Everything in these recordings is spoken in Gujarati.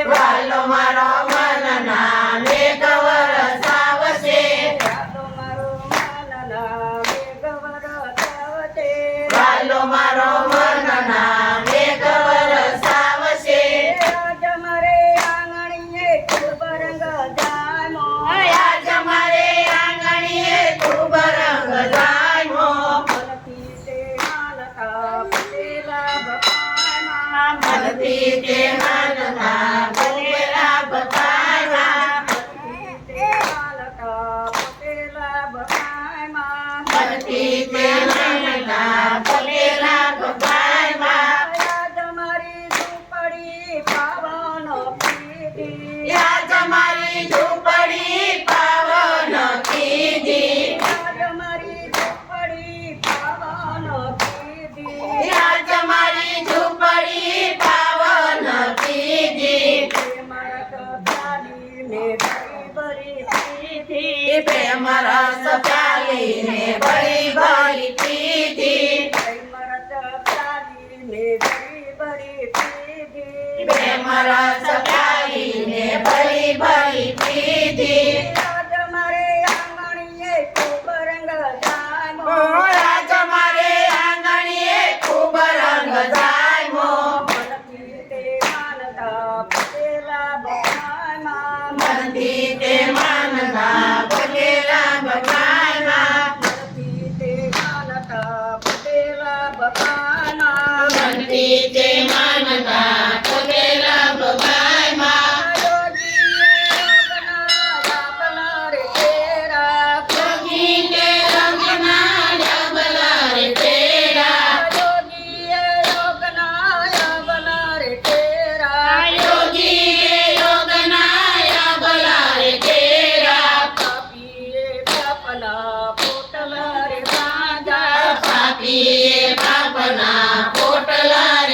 વાલો મારો મનના મેઘ વરસાવશે વાલો મારો મનના મેઘ વરસાવશે વાલો મારો મનના મેઘ વરસાવશે આજ મારે આંગણીએ ખૂબ રંગ જામ્યો આજ મારે આંગણીએ ખૂબ રંગ જામ્યો મનથી તે માનતા પટેલા બપામાં મનથી તે માનતા પટેલા બપામાં મનથી તે માનતા પટેલા બપામાં મનથી તે માનતા પટેલા બપામાં આજ મારી ઝૂંપડી પાવન પીધી આજ મારી ઝૂંપડી પાવન કીધી આજ મારી ઝૂંપડી પાવન પીધી આજ મારી ઝૂંપડી પાવન કીધી પ્રેમ રસ પ્યાલીને ભરી ભરી પીધી પ્રેમ રસ પ્યાલીને ભરી ભરી પીધી આજ મારે આંગણીએ ખૂબ રંગ જામ્યો મનથી તે માનતા પટેલા બપામાં મનથી તે માનતા પટેલા બપામાં મનથી તે માનતા પટેલા બપામાં મનથી તે માનતા પટેલા બપામાં જોગીને રંગના ડબલા રે તેરા યોગીએ યોગના ડબલા રે તેરા પાપીએ પાપના પોટલા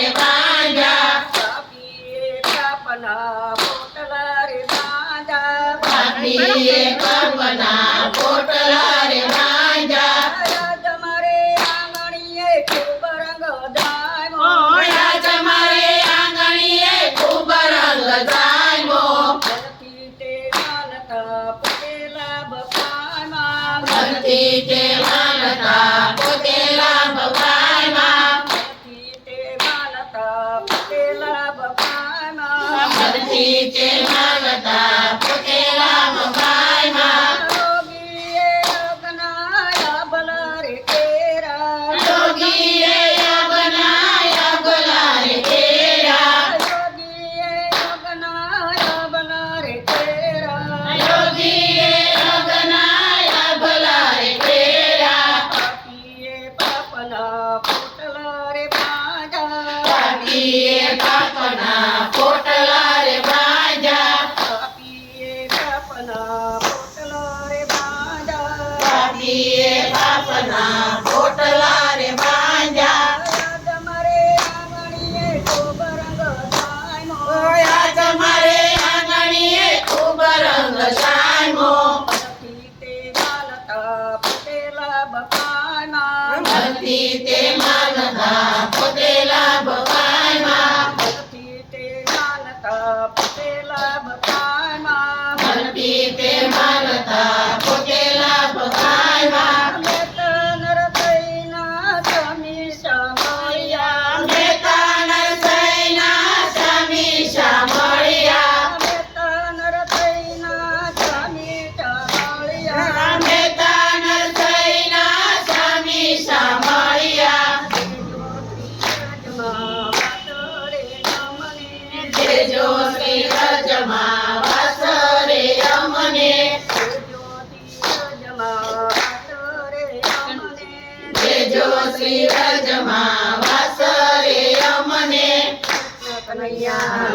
રે બાંધા પાપીએ પાપના પોટલા રે બાંધા આજ મારે આંગણીએ ખૂબ રંગ જામ્યો આજ મારે આંગણીએ ખૂબ રંગ જામ્યો મનથી તે માનતા પટેલા બપામાં મનથી તે માનતા પટેલા બપામાં મનથી તે માનતા પટેલા બપામાં મનથી તે માનતા પટેલા બપામાં યોગીએ યોગના ડબલા રે તેરા યોગીએ યોગના ડબલા રે તેરા યોગીએ યોગના ડબલા રે તેરા યોગીએ યોગના ડબલા રે તેરા પાપીએ પાપના પોટલા રે બાંધા પાપીએ પાપના પોટલા રે બાંધા પાપીએ પાપના પોટલા રે બાંધા પાપીએ પાપના પોટલા રે બાંધા આજ મારે આંગણીએ ખૂબ રંગ જામ્યો આજ મારે આંગણીએ ખૂબ રંગ જામ્યો મનથી તે માનતા પટેલા બપામાં મનથી તે માનતા પટેલા બપામાં મનથી તે માનતા પટેલા બપામાં મનથી તે માનતા પટેલા બપામાં મેં નરસૈના સ્વામી સાંભળ્યા મેતા નરસૈના સ્વામી સાંભળ્યા મેં નરસૈના સ્વામી સાંભળ્યા મેતા નરસૈના સ્વામી સાંભળ્યા જેજો શ્રી રજમાં વાસરે અમને જેજો શ્રી રજમાં વાસરે અમને કનૈયા